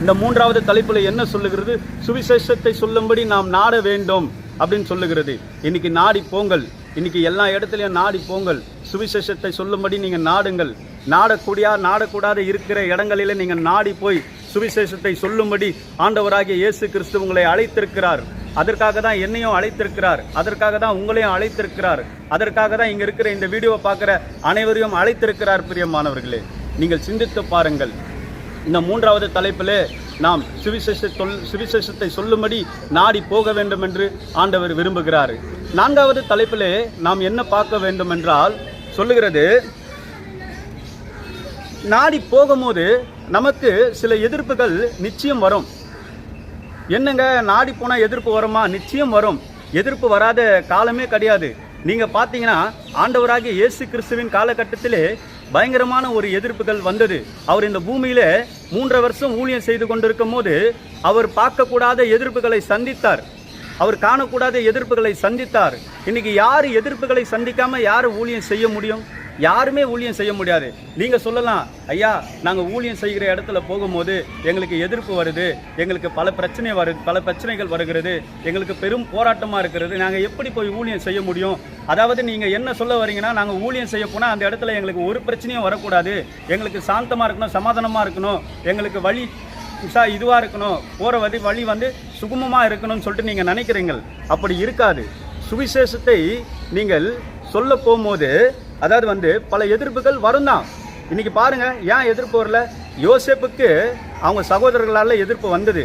இந்த மூன்றாவது தலைப்புல என்ன சொல்லுகிறது? சுவிசேஷத்தை சொல்லும்படி நாம் நாட வேண்டும் அப்படின்னு சொல்லுகிறது. இன்னைக்கு நாடி போங்கள், இன்னைக்கு எல்லா இடத்துலையும் நாடி போங்கள், சுவிசேஷத்தை சொல்லும்படி நீங்கள் நாடுங்கள். நாடக்கூடாத இருக்கிற இடங்களில நீங்கள் நாடி போய் சுவிசேஷத்தை சொல்லும்படி ஆண்டவராகிய இயேசு கிறிஸ்து உங்களை அழைத்திருக்கிறார். அதற்காக தான் என்னையும் அழைத்திருக்கிறார், அதற்காக தான் உங்களையும் அழைத்திருக்கிறார், அதற்காக தான் இங்கே இருக்கிற இந்த வீடியோவை பார்க்குற அனைவரையும் அழைத்திருக்கிறார். பிரியமானவர்களே, நீங்கள் சிந்தித்து பாருங்கள். இந்த மூன்றாவது தலைப்பிலே நாம் சுவிசேஷத்தை சொல்லும்படி நாடி போக வேண்டும் என்று ஆண்டவர் விரும்புகிறார். நான்காவது தலைப்பிலே நாம் என்ன பார்க்க வேண்டும் என்றால் சொல்லுகிறது, நாடி போகும்போது நமக்கு சில எதிர்ப்புகள் நிச்சயம் வரும். என்னங்க நாடி போனால் எதிர்ப்பு வருமா? நிச்சயம் வரும். எதிர்ப்பு வராத காலமே கிடையாது. நீங்கள் பார்த்தீங்கன்னா ஆண்டவராகிய இயேசு கிறிஸ்துவின் காலகட்டத்திலே பயங்கரமான ஒரு எதிர்ப்புகள் வந்தது. அவர் இந்த பூமியில 3 வருஷம் ஊழியம் செய்து கொண்டிருக்கும் போது அவர் பார்க்கக்கூடாத எதிர்ப்புகளை சந்தித்தார், அவர் காணக்கூடாத எதிர்ப்புகளை சந்தித்தார். இன்னைக்கு யார் எதிர்ப்புகளை சந்திக்காம யார் ஊழியம் செய்ய முடியும்? யாருமே ஊழியம் செய்ய முடியாது. நீங்க சொல்லலாம், ஐயா நாங்க ஊழியம் செய்கிற இடத்துல போகும்போது எங்களுக்கு எதிர்ப்பு வருது, எங்களுக்கு பல பிரச்சனைகள் வருகிறது, எங்களுக்கு பெரும் போராட்டமா இருக்கிறது, நாங்க எப்படி போய் ஊழியம் செய்ய முடியும்? அதாவது நீங்க என்ன சொல்ல வரீங்கன்னா, நாங்க ஊழியம் செய்ய போனா அந்த இடத்துல எங்களுக்கு ஒரு பிரச்சனையும் வரக்கூடாது, எங்களுக்கு சாந்தமா இருக்கணும், சமாதானமா இருக்கணும், எங்களுக்கு வழி இதுவா இருக்கணும், போற வழி சுகமமா இருக்கணும்னு சொல்லிட்டு நீங்க நினைக்கிறீங்க. அப்படி இருக்காது. சுவிசேஷத்தை நீங்கள் சொல்ல போகும்போது அதாவது பல எதிர்ப்புகள் வரும் தான். இன்னைக்கு பாருங்க, ஏன் எதிர்ப்பு வரல? யோசேப்புக்கு அவங்க சகோதரர்களால எதிர்ப்பு வந்தது,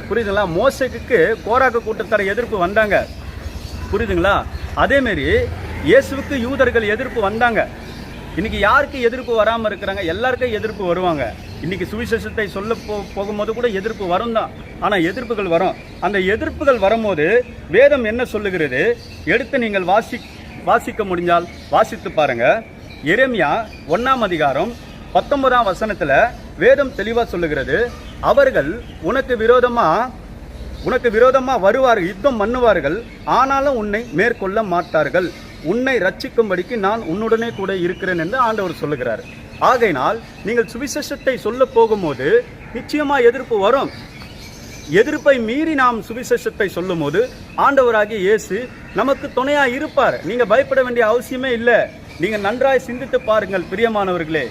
புரியுதுங்களா? மோசேக்கு கோராக்கு கூட்டத்தார எதிர்ப்பு வந்தாங்க, புரியுதுங்களா? அதேமாரி இயேசுவுக்கு யூதர்கள் எதிர்ப்பு வந்தாங்க. இன்னைக்கு யாருக்கு எதிர்ப்பு வராமல் இருக்கிறாங்க? எல்லாருக்கும் எதிர்ப்பு வருவாங்க. இன்னைக்கு சுவிசேஷத்தை சொல்ல போகும்போது கூட எதிர்ப்பு வரும் தான். ஆனால் எதிர்ப்புகள் வரும். அந்த எதிர்ப்புகள் வரும்போது வேதம் என்ன சொல்லுகிறது? எடுத்து நீங்கள் வாசிக்க முடிஞ்சால் வாசித்து பாருங்க. எரேமியா 1ஆம் அதிகாரம் 19ஆம் வசனத்துல வேதம் தெளிவா சொல்லுகிறது, அவர்கள் உனக்கு விரோதமா வருவார்கள், யுத்தம் பண்ணுவார்கள், ஆனாலும் உன்னை மேற்கொள்ள மாட்டார்கள், உன்னை ரட்சிக்கும்படிக்கு நான் உன்னுடனே கூட இருக்கிறேன் என்று ஆண்டவர் சொல்லுகிறார். ஆகையினால் நீங்கள் சுவிசேஷத்தை சொல்ல போகும்போது நிச்சயமா எதிர்ப்பு வரும். எதிர்ப்பை மீறி நாம் சுவிசேஷத்தை சொல்லும் போது ஆண்டவராகிய இயேசு நமக்கு துணையா இருப்பார். நீங்க பயப்பட வேண்டிய அவசியமே இல்லை. நீங்க நன்றாய் சிந்தித்து பாருங்கள் பிரியமானவர்களே.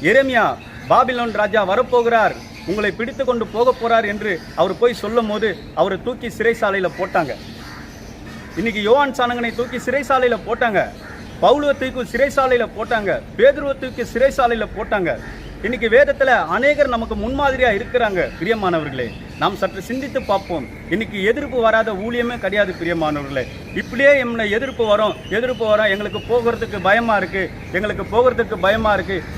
எரேமியா பாபிலோன் ராஜா வரப்போகிறார், உங்களை பிடித்து கொண்டு போக போறார் என்று அவர் போய் சொல்லும் போது அவரை தூக்கி சிறைசாலையில போட்டாங்க. இன்னைக்கு யோவான் சானங்கனை தூக்கி சிறைசாலையில போட்டாங்க, பவுலுவத்துக்கு சிறைசாலையில போட்டாங்க, பேதுருவத்துக்கு சிறைசாலையில போட்டாங்க. இன்னைக்கு வேதத்துல அநேகர் நமக்கு முன்மாதிரியா இருக்கிறாங்க. பிரியமானவர்களே, நாம் சற்று சிந்தித்து பார்ப்போம். இன்னைக்கு எதிர்ப்பு வராத ஊழியமே கிடையாது பிரியமானவர்களே. இப்படியே என்ன எதிர்ப்பு வரும், எங்களுக்கு போகிறதுக்கு பயமா இருக்கு,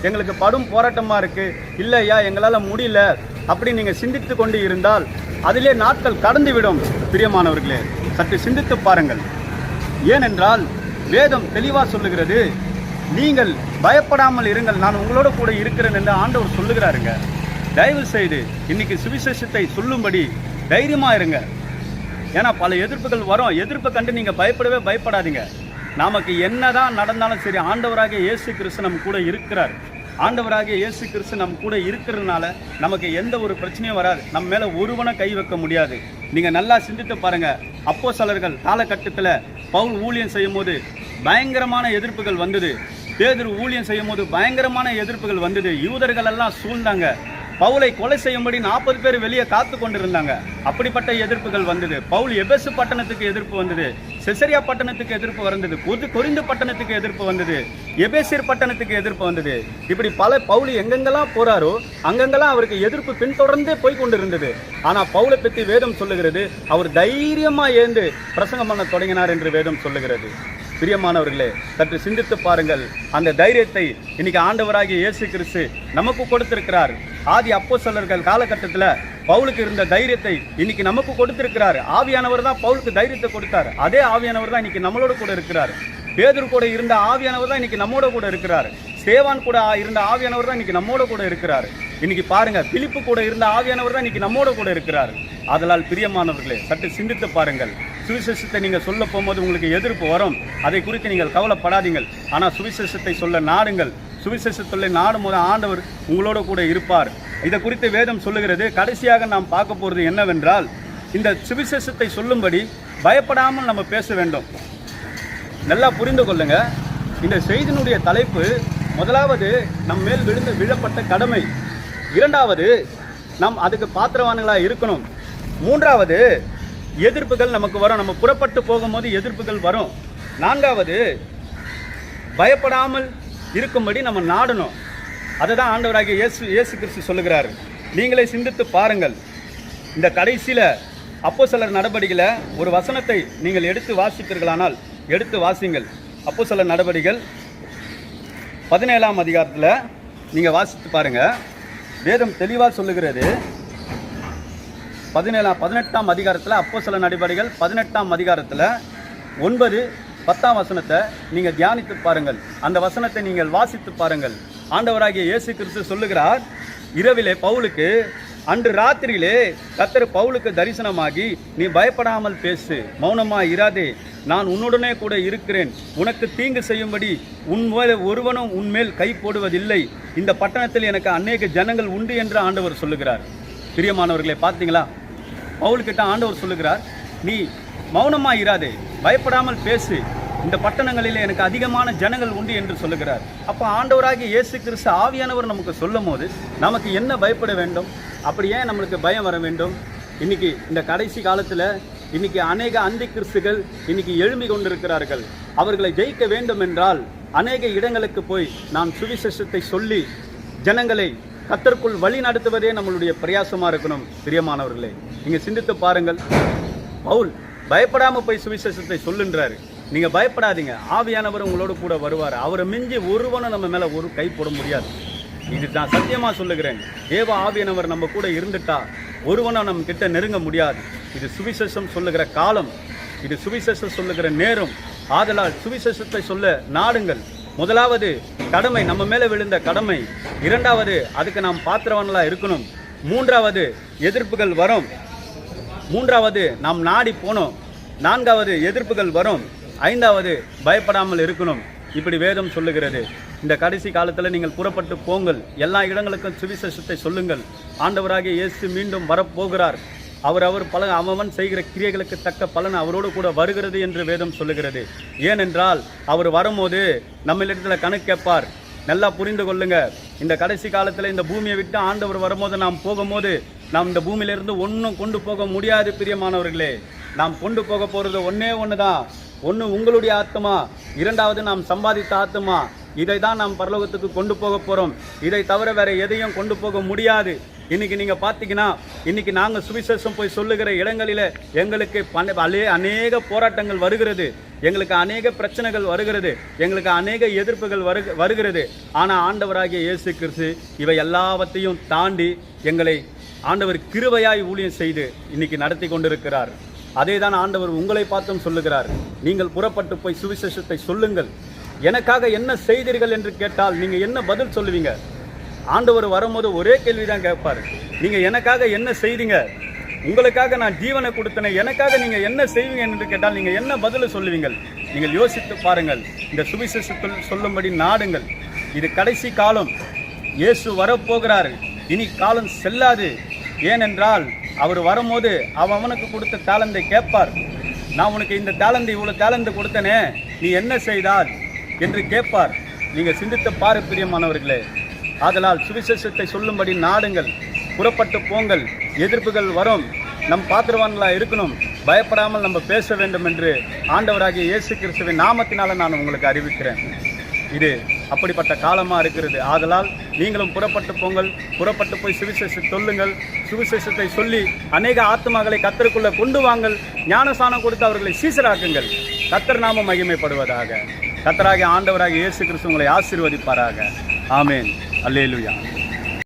எங்களுக்கு படும் போராட்டமா இருக்கு, இல்லையா எங்களால முடியல அப்படி நீங்க சிந்தித்து கொண்டு இருந்தால் அதிலே நாட்கள் கடந்து விடும். பிரியமானவர்களே, சற்று சிந்தித்து பாருங்கள். ஏனென்றால் வேதம் தெளிவா சொல்லுகிறது, நீங்கள் பயப்படாமல் இருங்கள், நான் உங்களோட கூட இருக்கிறேன் என்று ஆண்டவர் சொல்லுகிறாருங்க. தயவு செய்து இன்னைக்கு சுவிசேஷத்தை சொல்லும்படி தைரியமா இருங்க. ஏன்னா பல எதிர்ப்புகள் வரும். எதிர்ப்பை கண்டு நீங்க பயப்படாதீங்க. நமக்கு என்னதான் நடந்தாலும் சரி, ஆண்டவராகிய இயேசு கிறிஸ்து நம்ம கூட இருக்கிறார். ஆண்டவராகிய இயேசு கிறிஸ்து நம்ம கூட இருக்கிறதுனால நமக்கு எந்த ஒரு பிரச்சனையும் வராது. நம்ம மேல ஒருவனை கை வைக்க முடியாது. நீங்க நல்லா சிந்தித்து பாருங்க. அப்போஸ்தலர்கள் காலகட்டத்தில் பவுல் ஊழியம் செய்யும் போது பயங்கரமான எதிர்ப்புகள் வந்தது. பேதுரு ஊழியம் செய்யும் போது பயங்கரமான எதிர்ப்புகள் வந்தது. யூதர்கள் எல்லாம் சூழ்ந்தாங்க. பவுலை கொலை செய்யும்படி 40 பேர் வெளியே காத்து கொண்டிருந்தாங்க. அப்படிப்பட்ட எதிர்ப்புகள் வந்தது. பவுல் எபேசு பட்டணத்துக்கு எதிர்ப்பு வந்தது, செசரியா பட்டணத்துக்கு எதிர்ப்பு வந்தது, கொரிந்து பட்டணத்துக்கு எதிர்ப்பு வந்தது, எபேசியர் பட்டணத்துக்கு எதிர்ப்பு வந்தது. இப்படி பவுல் எங்கெங்கெல்லாம் போறாரோ அங்கெங்கெல்லாம் அவருக்கு எதிர்ப்பு பின்தொடர்ந்தே போய் கொண்டிருந்தது. ஆனா பவுலை பற்றி வேதம் சொல்லுகிறது, அவர் தைரியமா ஏந்து பிரசங்கம் பண்ண தொடங்கினார் என்று வேதம் சொல்லுகிறது. பிரியமானவர்களே, சற்று சிந்தித்து பாருங்கள். அந்த தைரியத்தை இன்னைக்கு ஆண்டவராகிய இயேசு கிறிஸ்து நமக்கு கொடுத்திருக்கிறார். ஆதி அப்போஸ்தலர்கள் காலகட்டத்தில் பவுலுக்கு இருந்த தைரியத்தை இன்னைக்கு நமக்கு கொடுத்திருக்கிறார். ஆவியானவர் தான் பவுலுக்கு தைரியத்தை கொடுத்தார். அதே ஆவியானவர் தான் இன்னைக்கு நம்மளோட கூட இருக்கிறார். பேதுரு கூட இருந்த ஆவியானவர் தான் இன்னைக்கு நம்மோட கூட இருக்கிறார். ஸ்தேவான் கூட இருந்த ஆவியானவர் தான் இன்னைக்கு நம்மோட கூட இருக்கிறார். இன்னைக்கு பாருங்க, பிலிப்பு கூட இருந்த ஆவியானவர் தான் இன்னைக்கு நம்மோட கூட இருக்கிறார். அதனால் பிரியமானவர்களே, சற்று சிந்தித்து பாருங்கள். சுவிசேஷத்தை நீங்கள் சொல்ல போகும்போது உங்களுக்கு எதிர்ப்பு வரும், அதை குறித்து நீங்கள் கவலைப்படாதீங்கள். ஆனால் சுவிசேஷத்தை சொல்ல நாடுங்கள். சுவிசேஷத்தை நாடும் போது ஆண்டவர் உங்களோட கூட இருப்பார். இதை குறித்து வேதம் சொல்லுகிறது. கடைசியாக நாம் பார்க்க போகிறது என்னவென்றால், இந்த சுவிசேஷத்தை சொல்லும்படி பயப்படாமல் நம்ம பேச வேண்டும். நல்லா புரிந்து கொள்ளுங்க. இந்த செய்தியினுடைய தலைப்பு, முதலாவது நம் மேல் விழப்பட்ட கடமை, இரண்டாவது நாம் அதுக்கு பாத்திரவான்களாக இருக்கணும், மூன்றாவது எதிர்ப்புகள் நமக்கு வரும், நம்ம புறப்பட்டு போகும்போது எதிர்ப்புகள் வரும், நான்காவது பயப்படாமல் இருக்கும்படி நம்ம நாடணும். அதை தான் ஆண்டவராகிய இயேசு கிறிஸ்து சொல்லுகிறார். நீங்களே சிந்தித்து பாருங்கள். இந்த கடைசியில் அப்போஸ்தலர் நடபடிகளை ஒரு வசனத்தை நீங்கள் எடுத்து வாசிப்பீர்களானால் எடுத்து வாசிங்கள். அப்போஸ்தலர் நடபடிகள் 17ஆம் அதிகாரத்தில் நீங்கள் வாசித்து பாருங்கள். வேதம் தெளிவாக சொல்லுகிறது. 18ஆம் அதிகாரத்தில் அப்போஸ்தலர் நடபடிகள் 18ஆம் அதிகாரத்தில் 9, 10ஆம் வசனத்தை நீங்கள் தியானித்து பாருங்கள். அந்த வசனத்தை நீங்கள் வாசித்து பாருங்கள். ஆண்டவராகிய இயேசு கிறிஸ்து சொல்லுகிறார், இரவிலே பவுலுக்கு, அன்று ராத்திரியிலே கர்த்தர் பவுலுக்கு தரிசனமாகி, நீ பயப்படாமல் பேசு, மௌனமாக இராதே, நான் உன்னுடனே கூட இருக்கிறேன், உனக்கு தீங்கு செய்யும்படி ஒருவனும் உன்மேல் கை போடுவதில்லை, இந்த பட்டணத்தில் எனக்கு அநேக ஜனங்கள் உண்டு என்று ஆண்டவர் சொல்லுகிறார். பிரியமானவர்களே, பார்த்தீங்களா? பவுல்கிட்ட ஆண்டவர் சொல்லுகிறார், நீ மௌனமாக இராதே, பயப்படாமல் பேசு, இந்த பட்டணங்களில் எனக்கு அதிகமான ஜனங்கள் உண்டு என்று சொல்லுகிறார். அப்போ ஆண்டவராகிய இயேசு கிறிஸ்து ஆவியானவர் நமக்கு சொல்லும் போது நமக்கு என்ன பயப்பட வேண்டும்? அப்படி ஏன் நம்மளுக்கு பயம் வர வேண்டும்? இன்னைக்கு இந்த கடைசி காலத்தில் இன்னைக்கு அநேக அந்தி கிறிஸ்துகள் இன்னைக்கு எழும்பி கொண்டிருக்கிறார்கள். அவர்களை ஜெயிக்க வேண்டும் என்றால் அநேக இடங்களுக்கு போய் நாம் சுவிசேஷத்தை சொல்லி ஜனங்களை கர்த்தருக்குள் வழி நடத்துவதே நம்மளுடைய பிரயாசமாக இருக்கணும். பிரியமானவர்களே, நீங்கள் சிந்தித்து பாருங்கள். பவுல் பயப்படாமல் போய் சுவிசேஷத்தை சொல்லுன்றாரு. நீங்கள் பயப்படாதீங்க, ஆவியானவர் உங்களோடு கூட வருவார். அவரை மிஞ்சி ஒருவனும் நம்ம மேலே ஒரு கை போட முடியாது. இது நான் சத்தியமாக சொல்லுகிறேன். தேவ ஆவியானவர் நம்ம கூட இருந்துட்டா ஒருவனும் நம்ம கிட்ட நெருங்க முடியாது. இது சுவிசேஷம் சொல்லுகிற காலம், இது சுவிசேஷம் சொல்லுகிற நேரம். ஆதலால் சுவிசேஷத்தை சொல்ல நாடுங்கள். முதலாவது கடமை, நம்ம மேலே விழுந்த கடமை. இரண்டாவது, அதுக்கு நாம் பாத்திரவான்களாக இருக்கணும். மூன்றாவது, எதிர்ப்புகள் வரும். மூன்றாவது, நாம் நாடி போனோம். நான்காவது, எதிர்ப்புகள் வரும். ஐந்தாவது, பயப்படாமல் இருக்கணும். இப்படி வேதம் சொல்லுகிறது. இந்த கடைசி காலத்தில் நீங்கள் புறப்பட்டு போங்கள், எல்லா இடங்களுக்கும் சுவிசேஷத்தை சொல்லுங்கள். ஆண்டவராகிய இயேசு மீண்டும் வரப்போகிறார். அவன் செய்கிற கிரியைகளுக்கு தக்க பலன் அவரோடு கூட வருகிறது என்று வேதம் சொல்லுகிறது. ஏனென்றால் அவர் வரும்போது நம்மளிடத்தில் கணக்கு கேட்பார். நல்லா புரிந்து கொள்ளுங்க. இந்த கடைசி காலத்தில் இந்த பூமியை விட்டு ஆண்டவர் வரும்போது நாம் போகும்போது நாம் இந்த பூமியிலிருந்து ஒன்றும் கொண்டு போக முடியாது. பிரியமானவர்களே, நாம் கொண்டு போக போகிறது ஒன்று தான். ஒன்று உங்களுடைய ஆத்மா, இரண்டாவது நாம் சம்பாதித்த ஆத்மா. இதை தான் நாம் பரலோகத்துக்கு கொண்டு போக போகிறோம். இதை தவிர வேற எதையும் கொண்டு போக முடியாது. இன்னைக்கு நீங்கள் பார்த்தீங்கன்னா, இன்னைக்கு நாங்கள் சுவிசேஷம் போய் சொல்லுகிற இடங்களில் எங்களுக்கு அநேக போராட்டங்கள் வருகிறது, எங்களுக்கு அநேக பிரச்சனைகள் வருகிறது, எங்களுக்கு அநேக எதிர்ப்புகள் வருகிறது. ஆனால் ஆண்டவராகிய இயேசு கிறிஸ்து இவை எல்லாவற்றையும் தாண்டி எங்களை ஆண்டவர் கிருபையாய் ஊழியம் செய்து இன்னைக்கு நடத்தி கொண்டிருக்கிறார். அதே தான் ஆண்டவர் உங்களை பார்த்தும் சொல்லுகிறார். நீங்கள் புறப்பட்டு போய் சுவிசேஷத்தை சொல்லுங்கள். எனக்காக என்ன செய்தீர்கள் என்று கேட்டால் நீங்கள் என்ன பதில் சொல்லுவீங்க? ஆண்டவர் வரும்போது ஒரே கேள்வி தான் கேட்பார். நீங்கள் எனக்காக என்ன செய்தீங்க? உங்களுக்காக நான் ஜீவனை கொடுத்தேன், எனக்காக நீங்கள் என்ன செய்வீங்க என்று கேட்டால் நீங்கள் என்ன பதில் சொல்லுவீங்கள்? நீங்கள் யோசித்து பாருங்கள். இந்த சுவிசேஷத்தில் சொல்லும்படி நாடுங்கள். இது கடைசி காலம். இயேசு வரப்போகிறார். இனி காலம் செல்லாது. ஏனென்றால் அவர் வரும்போது அவனுக்கு கொடுத்த டேலண்டை கேட்பார். நான் உனக்கு இந்த டேலண்ட், இவ்வளோ டேலண்ட் கொடுத்தனே, நீ என்ன செய்தார் என்று கேட்பார். நீங்கள் சிந்தித்து பாரு பிரியமானவர்களே. ஆதலால் சுவிசேஷத்தை சொல்லும்படி நாடுங்கள், புறப்பட்டு போங்கள். எதிர்ப்புகள் வரும், நம் பாத்திரவான்களாக இருக்கணும், பயப்படாமல் நம்ம பேச வேண்டும் என்று ஆண்டவராகிய இயேசு கிறிஸ்துவின் நாமத்தினால நான் உங்களுக்கு அறிவிக்கிறேன். இது அப்படிப்பட்ட காலமாக இருக்கிறது. ஆதலால் நீங்களும் புறப்பட்டு போங்கள், புறப்பட்டு போய் சுவிசேஷத்தை சொல்லுங்கள். சுவிசேஷத்தை சொல்லி அநேக ஆத்மாக்களை கர்த்தருக்குள்ளே கொண்டு வாங்கள். ஞானஸ்நானம் கொடுத்து அவர்களை சீசராக்குங்கள். கர்த்தர் நாமம் மகிமைப்படுவதாக. கர்த்தராகிய ஆண்டவராகிய இயேசு கிறிஸ்து உங்களை ஆசீர்வதிப்பாராக. ஆமேன். அல்லேலூயா.